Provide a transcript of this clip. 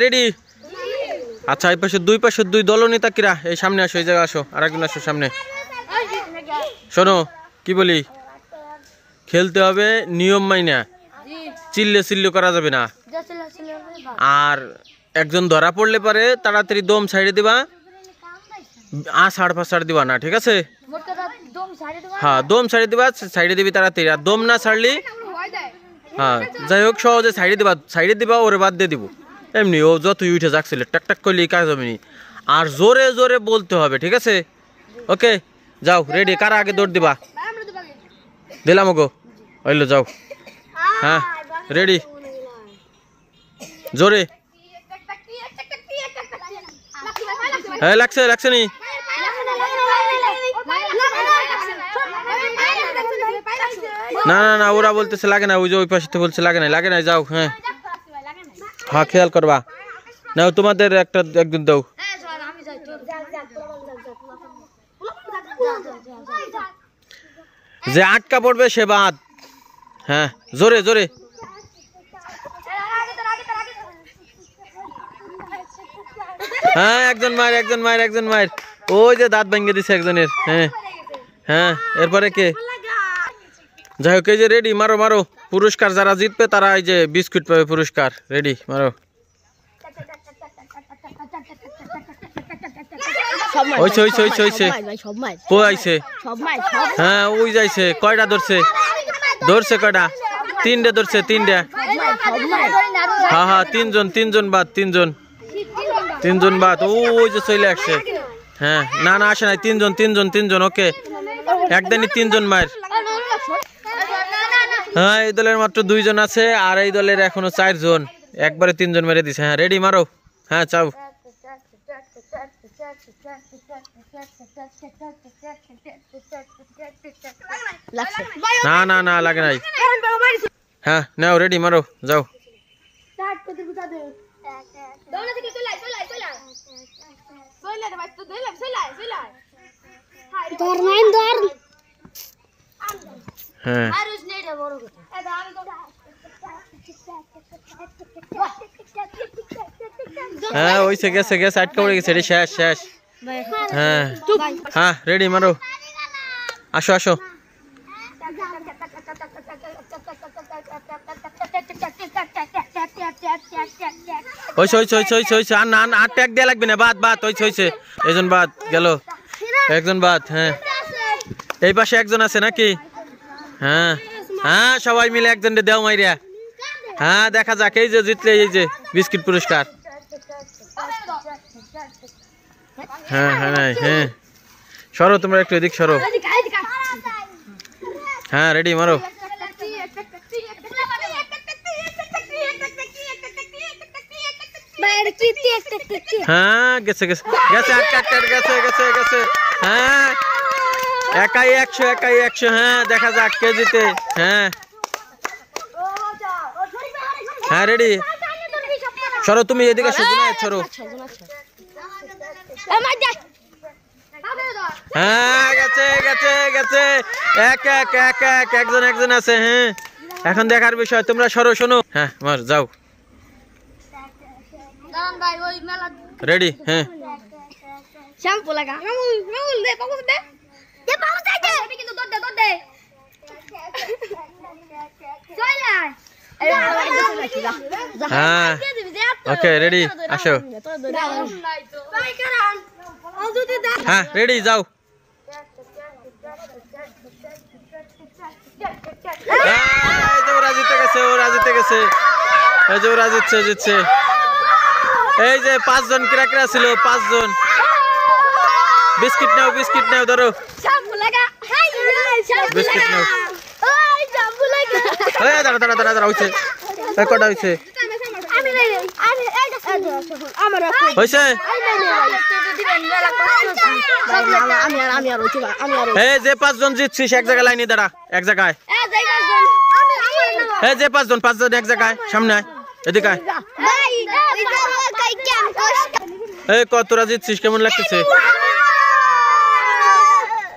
Ready? আচ্ছা, এই পাশে দুই পাশে দুই দলনেতা কিরা এই সামনে আসো, এই জায়গায় আসো, আরেকজন আসো সামনে। শোনো কি বলি, খেলতে হবে নিয়ম মাইনা, চিল্লে চিল্লে করা যাবে না। আর একজন ধরা পড়লে পারে তাড়াতাড়ি দম ছাইড়ে দিবা, আষাঢ় ফাষাড় দিবা না, ঠিক আছে? হ্যাঁ, দম ছাড়িয়ে দিবা, সাইডে দিবি তাড়াতাড়ি। আর দম না ছাড়লি হ্যাঁ যাই হোক সহজে সাইডে দিবা, ওরে বাদ দিয়ে দিব। এমনি ও যতই উঠে যাচ্ছিল টাক টাক করলে কাজ হবে নি। আর জোরে জোরে বলতে হবে, ঠিক আছে? ওকে, যাও রেডি। কারা আগে দৌড় দিবা? দিলাম গো, হইলো, যাও। হ্যাঁ রেডি, জোরে। হ্যাঁ লাগছে লাগছে নি? না না না, ওরা বলতেছে লাগে না, ওই যে ওই পাশে বলছে লাগে না, লাগে না, যাও। হ্যাঁ হ্যাঁ, খেয়াল করবা। নাও তোমাদের একটা একদিন দাও। যে আটকা পড়বে সে বাদ। হ্যাঁ জোরে জোরে। হ্যাঁ, একজন মার একজন মার একজন মার। ওই যে দাঁত ভেঙে দিছে একজনের। হ্যাঁ হ্যাঁ, এরপরে কে? যাই হোক, এই যে রেডি, মারো মারো। পুরস্কার যারা জিতবে তারা এই যে বিস্কুট পাবে পুরস্কার। রেডি, মারো। হইছে হইছে হইছে হইছে। কই আইছে? হ্যাঁ ওই যাইছে। কয়টা ধরছে? ধরছে কয়টা? তিনটে ধরছে, তিনটে। হ্যাঁ হ্যাঁ, তিনজন, তিনজন বাদ, তিনজন, তিনজন বাদ। ওই যে চলে আসছে। হ্যাঁ না না, আসে নাই। তিনজন তিনজন তিনজন। ওকে, একদিনই তিনজন মার। হ্যাঁ, এই দলের মাত্র দুইজন আছে, আর এই দলের এখনো 4 জন। একবারে তিনজন মেরে দিছে। হ্যাঁ রেডি, মারো। হ্যাঁ চাও। না না না, লাগে নাই। হ্যাঁ নাও, রেডি, মারো, যাও। হ্যাঁ হ্যাঁ, ওইসে গেছে গেছে, আটকা পড়ে গেছে। শেষ শেষ। হ্যাঁ হ্যাঁ রেডি, মারো। আসো আসো। হইছে হইছে হইছে হইছে হইছে। আর না, আর ট্যাগ দেয়া লাগবে না, বাদ বাদ। হইছে হইছে, একজন বাদ গেল, একজন বাদ। হ্যাঁ, এই পাশে একজন আছে নাকি? হ্যাঁ হ্যাঁ, সবাই মিলে একজনকে দেও মাইরিয়া। হ্যাঁ দেখা যাক, এই যে জিতলে এই যে বিস্কিট পুরস্কার। হ্যাঁ হ্যাঁ হ্যাঁ, সরো তোমরা একটু, এদিক সরো। হ্যাঁ রেডি, মারো। হ্যাঁ গেছে গেছে গেছে, গেছে গেছে গেছে। হ্যাঁ একাই 100, একাই 100। হ্যাঁ দেখা যাক কে জিতে। হ্যাঁ হ্যাঁ রেডি, সরো তুমি এদিকে, সরো। হ্যাঁ গেছে গেছে গেছে, এক এক এক এক, একজন একজন আছে। হ্যাঁ এখন দেখার বিষয়, তোমরা সরো, শোনো। হ্যাঁ মার, যাও। রেডি? হ্যাঁ হ্যাঁ ওকে, রেডি, আসো। হ্যাঁ রেডি, যাও। ওরা জিতে গেছে, ওরা জিতে গেছে। এই যে ওরা জিতছে, জিতছে। এই যে 5 জন কিরা কিরা ছিল, 5 জন। বিস্কিট নাও, বিস্কিট নাও, ধরো বিস্কিট নাও। দাঁড়া দাঁড়া দাঁড়া দাঁড়া, হয়েছে কটা হয়েছে? হয়েছে। এই যে 5 জন জিতছিস, এক জায়গায় লাইনে দাঁড়া, এক জায়গায়। এই যে 5 জন এক জায়গায়, সামনে আয়, এদিকে আয়। এই কত তোরা জিতছিস, কেমন লাগতেছে?